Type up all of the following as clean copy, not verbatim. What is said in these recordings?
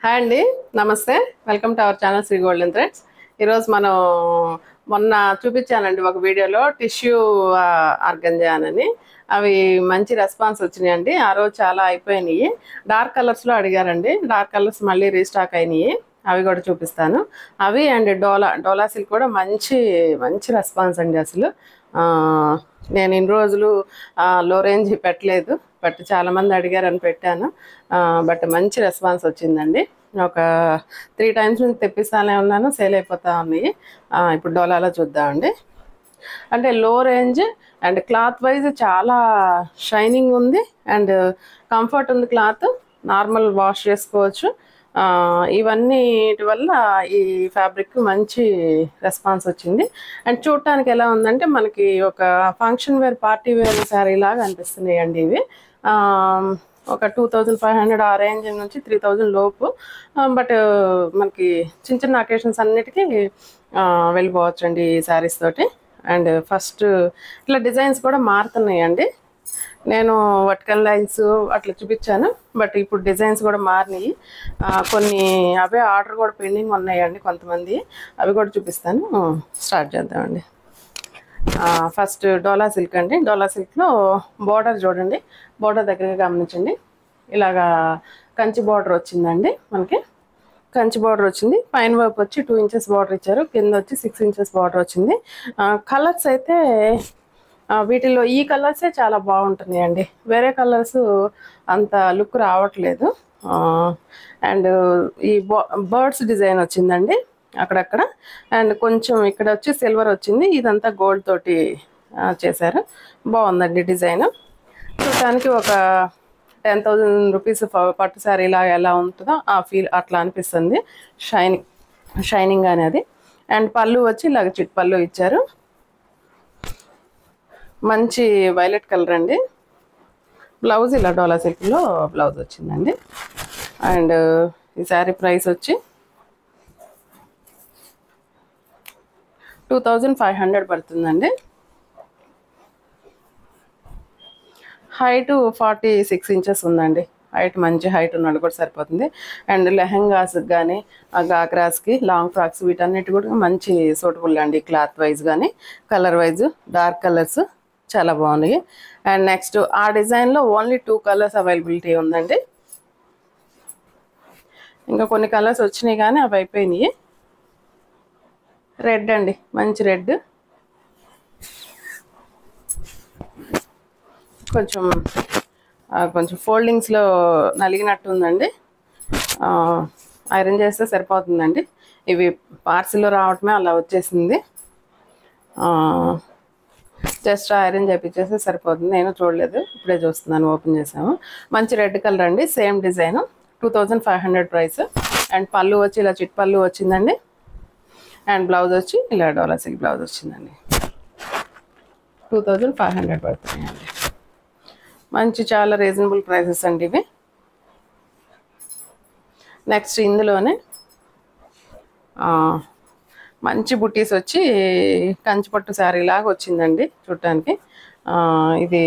Hi అండి, నమస్తే. Welcome to our channel Sri Golden Threads. ఈరోజు మనం మొన్న చూపించానండి ఒక వీడియోలో టిష్యూ ఆర్గంజా అని. అవి మంచి రెస్పాన్స్ వచ్చినాయండి. ఆ రోజు చాలా అయిపోయినాయి. డార్క్ కలర్స్లో అడిగారండి. డార్క్ కలర్స్ మళ్ళీ రీస్టాక్ అయినాయి. అవి కూడా చూపిస్తాను. అవి అండ్ డోలా సిల్క్ కూడా మంచి మంచి రెస్పాన్స్ అండి. అసలు నేను ఇన్ని రోజులు లో రేంజ్ పెట్టలేదు, బట్ చాలామంది అడిగారని పెట్టాను. బట్ మంచి రెస్పాన్స్ వచ్చిందండి. ఒక 3 times నుంచి తెప్పిస్తానే ఉన్నాను, సేల్ అయిపోతా ఉన్నాయి. ఇప్పుడు డోలాలో చూద్దామండి. అంటే లో రేంజ్ అండ్ క్లాత్ వైజ్ చాలా షైనింగ్ ఉంది అండ్ కంఫర్ట్ ఉంది. క్లాత్ నార్మల్ వాష్ చేసుకోవచ్చు. ఇవన్నీ వల్ల ఈ ఫ్యాబ్రిక్ మంచి రెస్పాన్స్ వచ్చింది. అండ్ చూడటానికి ఎలా ఉందంటే మనకి ఒక function wear, party wear sari లాగా అనిపిస్తున్నాయి అండి. ఇవి ఒక 2500 ఆ రేంజ్ నుంచి 3000 లోపు. బట్ మనకి చిన్న చిన్న అకేషన్స్ అన్నిటికీ వెళ్ళిపోవచ్చు అండి ఈ శారీస్ తోటి. అండ్ ఫస్ట్ ఇట్లా డిజైన్స్ కూడా మారుతున్నాయండి. నేను వర్టికల్ లైన్స్ అట్లా చూపించాను, బట్ ఇప్పుడు డిజైన్స్ కూడా మారినాయి. కొన్ని అవే ఆర్డర్ కూడా పెండింగ్ ఉన్నాయండి కొంతమంది. అవి కూడా చూపిస్తాను. స్టార్ట్ చేద్దామండి. ఫస్ట్ డోలా సిల్క్ అండి. డోలా సిల్క్లో బోర్డర్ చూడండి. బోర్డర్ దగ్గరగా గమనించండి. ఇలాగా కంచి బోర్డర్ వచ్చిందండి. మనకి కంచి బార్డర్ వచ్చింది. పైన వైపు వచ్చి 2 inches బార్డర్ ఇచ్చారు. కింద వచ్చి 6 inches బార్డర్ వచ్చింది. కలర్స్ అయితే వీటిలో ఈ కలర్సే చాలా బాగుంటున్నాయి అండి. వేరే కలర్స్ అంత లుక్ రావట్లేదు. అండ్ ఈ బర్డ్స్ డిజైన్ వచ్చిందండి అక్కడక్కడ. అండ్ కొంచెం ఇక్కడ వచ్చి సిల్వర్ వచ్చింది. ఇదంతా గోల్డ్ తోటి చేశారు. బాగుందండి డిజైన్. చూడటానికి ఒక 10,000 రూపీస్ పట్టు శారీ ఇలా ఎలా ఉంటుందో ఆ ఫీల్ అట్లా అనిపిస్తుంది. షైనింగ్ అనేది. అండ్ పళ్ళు వచ్చి ఇలాగ చిట్ పళ్ళు ఇచ్చారు. మంచి వైలెట్ కలర్ అండి. బ్లౌజ్ ఇలా డోలా సిల్క్లో బ్లౌజ్ వచ్చిందండి. అండ్ ఈ శారీ ప్రైస్ వచ్చి 2500 పడుతుందండి. హైట్ 46 inches ఉందండి. హైట్ మంచి హైట్ ఉన్నాడు కూడా సరిపోతుంది. అండ్ లెహంగాస్కి కానీ గాగ్రాస్కి, లాంగ్ ఫ్రాక్స్ వీటన్నిటి కూడా మంచి సూటబుల్ అండి. క్లాత్ వైజ్ కానీ కలర్ వైజ్ డార్క్ కలర్స్ చాలా బాగున్నాయి. అండ్ నెక్స్ట్ ఆ డిజైన్లో ఓన్లీ 2 కలర్స్ అవైలబిలిటీ ఉందండి. ఇంకా కొన్ని కలర్స్ వచ్చినాయి కానీ అవి అయిపోయినాయి. రెడ్ అండి, మంచి రెడ్. కొంచెం ఫోల్డింగ్స్లో నలిగినట్టు ఉందండి. ఐరన్ చేస్తే సరిపోతుందండి. ఇవి పార్సిల్లో రావటమే అలా వచ్చేసింది. జస్ట్ ఐరన్ చేపించేస్తే సరిపోతుంది. నేను చూడలేదు, ఇప్పుడే చూస్తున్నాను. ఓపెన్ చేసాము. మంచి రెడ్ కలర్ అండి. Same design. 2500 ప్రైస్. అండ్ పళ్ళు వచ్చి ఇలా చిట్ పళ్ళు వచ్చిందండి. అండ్ బ్లౌజ్ వచ్చి ఇలా డోలా సిల్క్ బ్లౌజ్ వచ్చిందండి. 2500 పడుతున్నాయండి. మంచి చాలా రీజనబుల్ ప్రైసెస్ అండి ఇవి. నెక్స్ట్ ఇందులోనే మంచి బుట్టీస్ వచ్చి కంచిపట్టు శారీ లాగా వచ్చిందండి చూడటానికి. ఇది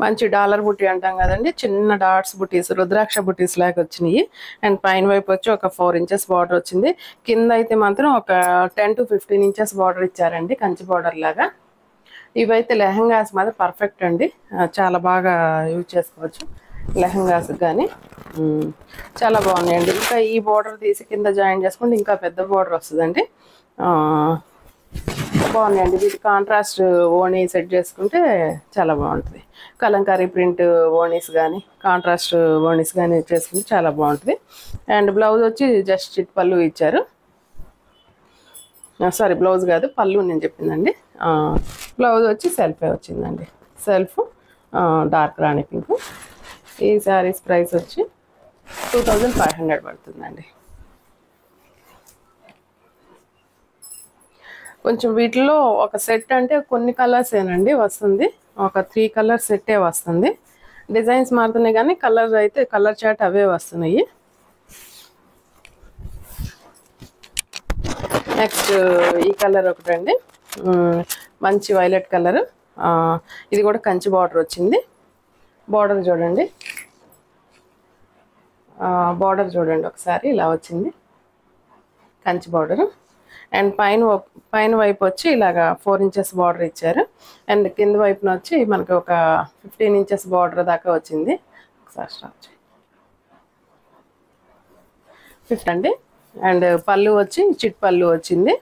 మంచి డాలర్ బుట్టి అంటాం కదండి, చిన్న డాట్స్ బుట్టీస్, రుద్రాక్ష బుట్టీస్ లాగా వచ్చినాయి. అండ్ పైన వైపు వచ్చి ఒక 4 inches బార్డర్ వచ్చింది. కింద అయితే మాత్రం ఒక 10 to 15 inches బార్డర్ ఇచ్చారండి, కంచి బార్డర్ లాగా. ఇవైతే లెహంగాస్ మీద పర్ఫెక్ట్ అండి. చాలా బాగా యూజ్ చేసుకోవచ్చు లెహంగాస్ కానీ. చాలా బాగున్నాయండి. ఇంకా ఈ బార్డర్ తీసి కింద జాయిన్ చేసుకుంటే ఇంకా పెద్ద బార్డర్ వస్తుందండి. బాగున్నాయండి. వీటి కాంట్రాస్ట్ ఓణీ సెట్ చేసుకుంటే చాలా బాగుంటుంది. కలంకారీ ప్రింట్ ఓణీస్ కానీ కాంట్రాస్ట్ ఓణీస్ కానీ చేసుకుంటే చాలా బాగుంటుంది. అండ్ బ్లౌజ్ వచ్చి జస్ట్ చిట్ పళ్ళు ఇచ్చారు. సారీ, బ్లౌజ్ కాదు, పళ్ళు నేను చెప్పిందండి. బ్లౌజ్ వచ్చి సెల్ఫే వచ్చిందండి. సెల్ఫ్ డార్క్ రాణి పింక్. ఈ శారీస్ ప్రైస్ వచ్చి 2500 పడుతుందండి. కొంచెం వీటిలో ఒక సెట్ అంటే కొన్ని కలర్స్ ఏనండి వస్తుంది. ఒక 3 కలర్ సెట్టే వస్తుంది. డిజైన్స్ మారుతున్నాయి కానీ కలర్ అయితే కలర్ చాట్ అవే వస్తున్నాయి. నెక్స్ట్ ఈ కలర్ ఒకటండి, మంచి వైలెట్ కలర్. ఇది కూడా కంచి బార్డర్ వచ్చింది. బార్డర్ చూడండి, బార్డర్ చూడండి ఒకసారి ఇలా వచ్చింది కంచి బార్డర్. అండ్ పైన వైపు వచ్చి ఇలాగా 4 ఇంచెస్ బార్డర్ ఇచ్చారు. అండ్ కింద వైపున వచ్చి మనకి ఒక 15 ఇంచెస్ బార్డర్ దాకా వచ్చింది. ఒకసారి స్టార్ట్ 5 అండి. అండ్ పళ్ళు వచ్చి చిట్ పళ్ళు వచ్చింది.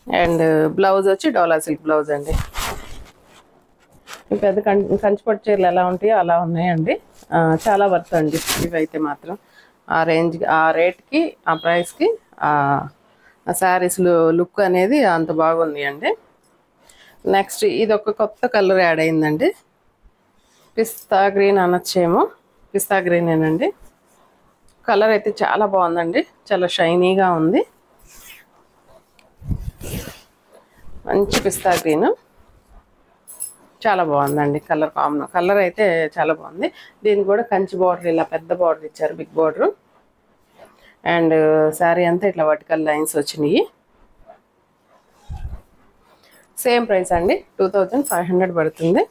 అండ్ బ్లౌజ్ వచ్చి డోలా సిల్క్ బ్లౌజ్ అండి. పెద్ద కంచిపట్టు చీరలు ఎలా ఉంటాయో అలా ఉన్నాయండి. చాలా వర్త్ అండి ఇవైతే మాత్రం. ఆ రేంజ్, ఆ రేట్కి, ఆ ప్రైస్కి ఆ శారీస్ లుక్ అనేది అంత బాగుంది అండి. నెక్స్ట్ ఇది ఒక కొత్త కలర్ యాడ్ అయిందండి. పిస్తా గ్రీన్ అనొచ్చేమో, పిస్తా గ్రీనేనండి. కలర్ అయితే చాలా బాగుందండి, చాలా షైనీగా ఉంది. మంచి పిస్తా గ్రీన్, చాలా బాగుందండి కలర్. కలర్ అయితే చాలా బాగుంది. దీనికి కూడా కంచి బార్డర్, ఇలా పెద్ద బార్డర్ ఇచ్చారు, బిగ్ బార్డర్. అండ్ శారీ అంతా ఇట్లా వర్టికల్ లైన్స్ వచ్చినాయి. సేమ్ ప్రైస్ అండి, 2500 పడుతుంది.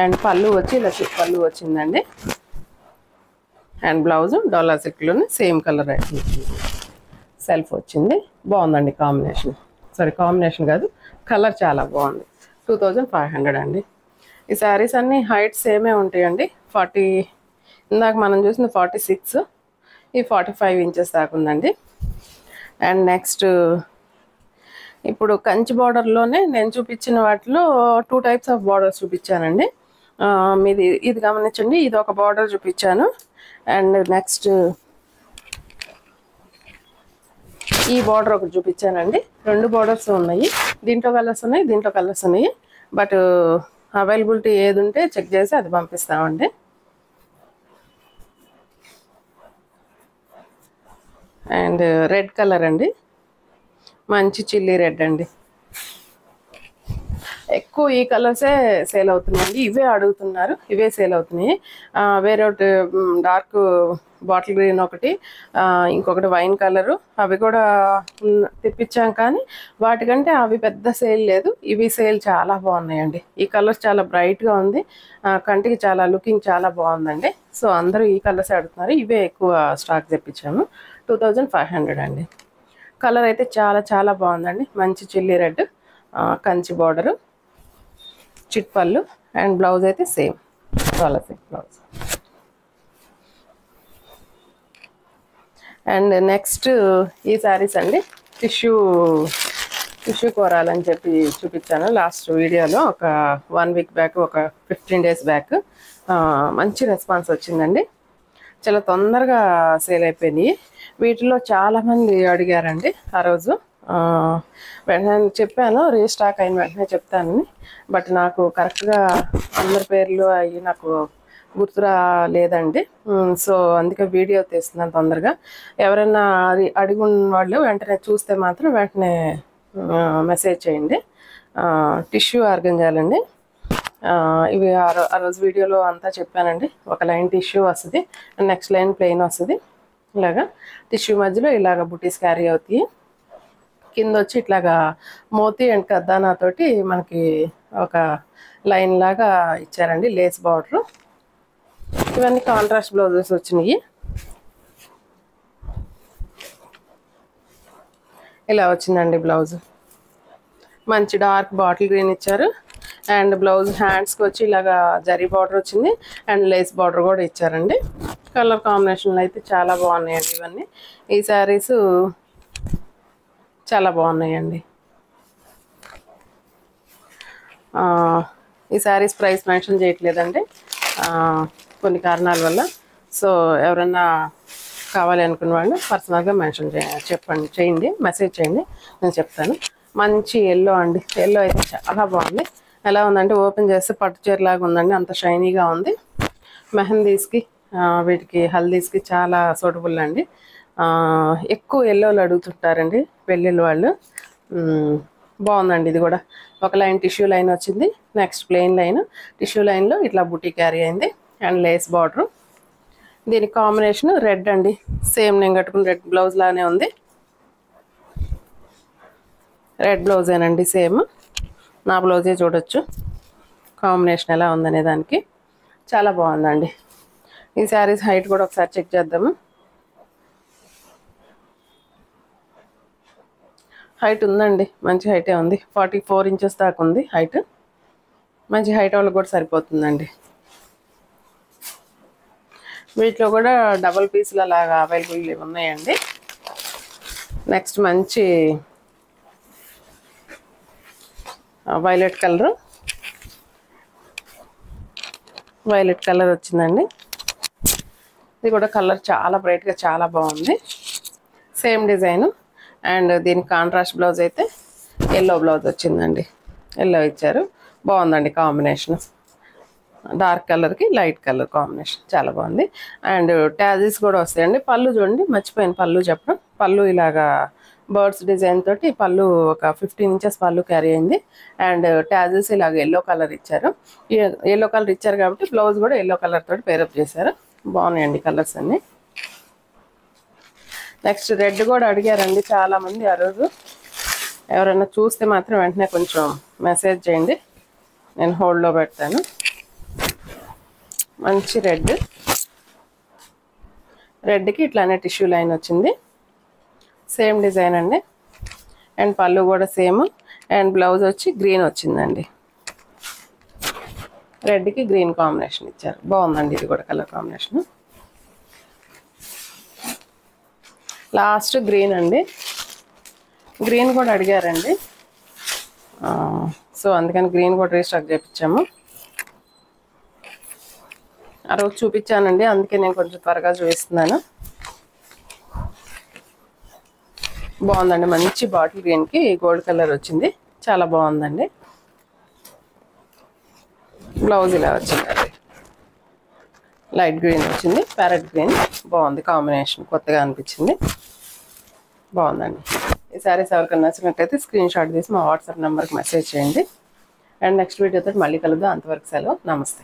అండ్ పళ్ళు వచ్చి ఇలా పళ్ళు వచ్చిందండి. అండ్ బ్లౌజ్ డోలా సిల్క్లోనే సేమ్ కలర్ సెల్ఫ్ వచ్చింది. బాగుందండి కాంబినేషన్. కాంబినేషన్ కాదు, కలర్ చాలా బాగుంది. 2500 అండి. ఈ శారీస్ అన్నీ హైట్ సేమే ఉంటాయండి. 40, ఇందాక మనం చూసిన 46, ఈ 45 ఇంచెస్ దాకా ఉందండి. అండ్ నెక్స్ట్ ఇప్పుడు కంచి బార్డర్లోనే నేను చూపించిన వాటిలో 2 టైప్స్ ఆఫ్ బార్డర్స్ చూపించానండి. మీది ఇది గమనించండి, ఇది ఒక బార్డర్ చూపించాను. అండ్ నెక్స్ట్ ఈ బార్డర్ ఒకటి చూపించానండి. 2 బార్డర్స్ ఉన్నాయి. దీంట్లో కలర్స్ ఉన్నాయి, దీంట్లో కలర్స్ ఉన్నాయి. బట్ అవైలబిలిటీ ఏది ఉంటే చెక్ చేసి అది పంపిస్తామండి. అండ్ రెడ్ కలర్ అండి, మంచి చిల్లీ రెడ్ అండి. ఎక్కువ ఈ కలర్సే సేల్ అవుతున్నాయండి. ఇవే అడుగుతున్నారు, ఇవే సేల్ అవుతున్నాయి. వేరే ఒకటి డార్క్ బాటిల్ గ్రీన్ ఒకటి, ఇంకొకటి వైన్ కలరు, అవి కూడా తెప్పించాం. కానీ వాటికంటే అవి పెద్ద సేల్ లేదు, ఇవి సేల్ చాలా బాగున్నాయండి. ఈ కలర్స్ చాలా బ్రైట్గా ఉంది, కంటికి చాలా లుకింగ్ చాలా బాగుందండి. సో అందరూ ఈ కలర్స్ అడుగుతున్నారు. ఇవే ఎక్కువ స్టాక్ తెప్పించాము. 2500 అండి. కలర్ అయితే చాలా చాలా బాగుందండి. మంచి chilli red, Kanchi border, chit పళ్ళు. అండ్ బ్లౌజ్ అయితే same dola silk blouse. And next ఈ శారీస్ అండి, టిష్యూ కోరాలని చెప్పి చూపించాను లాస్ట్ వీడియోలో. ఒక 1 వీక్ బ్యాక్, ఒక 15 డేస్ బ్యాక్ మంచి రెస్పాన్స్ వచ్చిందండి. చాలా తొందరగా సేల్ అయిపోయినాయి. వీటిలో చాలామంది అడిగారండి ఆ రోజు. వెంటనే చెప్పాను, రీస్టాక్ అయిన వెంటనే చెప్తానని. బట్ నాకు కరెక్ట్గా అందరి పేర్లు అవి నాకు గుర్తురా లేదండి. సో అందుకే వీడియో తీస్తున్నాను తొందరగా. ఎవరైనా అడిగిన వాళ్ళు వెంటనే చూస్తే మాత్రం వెంటనే మెసేజ్ చేయండి. టిష్యూ ఆర్గంజాలండి. ఇవి ఆ రోజు వీడియోలో అంతా చెప్పానండి. ఒక లైన్ టిష్యూ వస్తుంది, నెక్స్ట్ లైన్ ప్లెయిన్ వస్తుంది. ఇలాగా టిష్యూ మధ్యలో ఇలాగ బుటీస్ క్యారీ అవుతాయి. కింద వచ్చి ఇట్లాగా మోతీ అండ్ కద్దానా తోటి మనకి ఒక లైన్ లాగా ఇచ్చారండి, లేస్ బార్డర్. ఇవన్నీ కాంట్రాస్ట్ బ్లౌజెస్ వచ్చినాయి. ఇలా వచ్చిందండి బ్లౌజ్. మంచి డార్క్ బాటిల్ గ్రీన్ ఇచ్చారు. అండ్ బ్లౌజ్ హ్యాండ్స్కి వచ్చి ఇలాగా జరీ బార్డర్ వచ్చింది. అండ్ లేస్ బార్డర్ కూడా ఇచ్చారండి. కలర్ కాంబినేషన్లు అయితే చాలా బాగున్నాయండి. ఇవన్నీ ఈ శారీస్ చాలా బాగున్నాయండి. ఈ శారీస్ ప్రైస్ మెన్షన్ చేయట్లేదండి కొన్ని కారణాల వల్ల. సో ఎవరన్నా కావాలి అనుకున్న వాళ్ళు పర్సనల్గా మెన్షన్ చేయండి, మెసేజ్ చేయండి, నేను చెప్తాను. మంచి ఎల్లో అండి. ఎల్లో అయితే చాలా బాగుంది. ఎలా ఉందంటే ఓపెన్ చేస్తే పట్టు చీరలాగా ఉందండి, అంత షైనీగా ఉంది. మెహందీస్కి, వీటికి హల్దీస్కి చాలా సూటబుల్ అండి. ఎక్కువ ఎల్లోలు అడుగుతుంటారండి పెళ్ళిళ్ళ వాళ్ళు. బాగుందండి. ఇది కూడా ఒక లైన్ టిష్యూ లైన్ వచ్చింది, నెక్స్ట్ ప్లెయిన్ లైన్. టిష్యూ లైన్లో ఇట్లా బుటీ క్యారీ అయింది. And lace border. దీనికి కాంబినేషన్ రెడ్ అండి. సేమ్ నేను కట్టుకున్న రెడ్ బ్లౌజ్ లానే ఉంది. రెడ్ బ్లౌజేనండి సేమ్. నా బ్లౌజే చూడొచ్చు కాంబినేషన్ ఎలా ఉందనే దానికి. చాలా బాగుందండి. ఈ శారీస్ హైట్ కూడా ఒకసారి చెక్ చేద్దాము. హైట్ ఉందండి, మంచి హైటే ఉంది. 44 ఇంచెస్ దాకా ఉంది హైట్. మంచి హైట్ వాళ్ళకి కూడా సరిపోతుందండి. వీటిలో కూడా డబల్ పీసులు అలాగా అవైలబుల్ ఉన్నాయండి. నెక్స్ట్ మంచి వైలెట్ కలర్ వచ్చిందండి. ఇది కూడా కలర్ చాలా బ్రైట్గా చాలా బాగుంది. సేమ్ డిజైన్ అండ్ దీనికి కాంట్రాస్ట్ బ్లౌజ్ అయితే ఎల్లో బ్లౌజ్ వచ్చిందండి. ఎల్లో ఇచ్చారు, బాగుందండి కాంబినేషన్. డార్క్ కలర్కి లైట్ కలర్ కాంబినేషన్ చాలా బాగుంది. అండ్ ట్యాజిల్స్ కూడా వస్తాయండి. పళ్ళు చూడండి, మర్చిపోయిన పళ్ళు చెప్పడం. పళ్ళు ఇలాగా బర్డ్స్ డిజైన్ తోటి పళ్ళు ఒక 15 ఇంచెస్ పళ్ళు క్యారీ అయింది. అండ్ ట్యాజిల్స్ ఇలాగ ఎల్లో కలర్ ఇచ్చారు. ఎల్లో కలర్ ఇచ్చారు కాబట్టి బ్లౌజ్ కూడా ఎల్లో కలర్ తోటి పేరప్ చేశారు. బాగున్నాయండి కలర్స్ అన్నీ. నెక్స్ట్ రెడ్ కూడా అడిగారండి చాలామంది ఆ రోజు. ఎవరైనా చూస్తే మాత్రం వెంటనే కొంచెం మెసేజ్ చేయండి, నేను హోల్డ్లో పెడతాను. మంచి రెడ్కి ఇట్లానే టిష్యూ లైన్ వచ్చింది. సేమ్ డిజైన్ అండి. అండ్ పళ్ళు కూడా సేమ్. అండ్ బ్లౌజ్ వచ్చి గ్రీన్ వచ్చిందండి. రెడ్కి గ్రీన్ కాంబినేషన్ ఇచ్చారు, బాగుందండి. ఇది కూడా కలర్ కాంబినేషన్. లాస్ట్ గ్రీన్ అండి. గ్రీన్ కూడా అడిగారండి, సో అందుకని గ్రీన్ కూడా రీస్టాక్ చేయించాము. ఆ రోజు చూపించానండి, అందుకే నేను కొంచెం త్వరగా చూపిస్తున్నాను. బాగుందండి, మంచి బాటిల్ గ్రీన్కి గోల్డ్ కలర్ వచ్చింది, చాలా బాగుందండి. బ్లౌజ్ ఇలా వచ్చిందండి, లైట్ గ్రీన్ వచ్చింది, ప్యారెట్ గ్రీన్. బాగుంది కాంబినేషన్, కొత్తగా అనిపించింది, బాగుందండి. ఈ శారీస్ ఎవరికైనా నచ్చినట్టయితే స్క్రీన్ షాట్ తీసి మా వాట్సాప్ నెంబర్కి మెసేజ్ చేయండి. అండ్ నెక్స్ట్ వీడియోతో మళ్ళీ కలుద్దాం. అంతవరకు సెలవు, నమస్తే.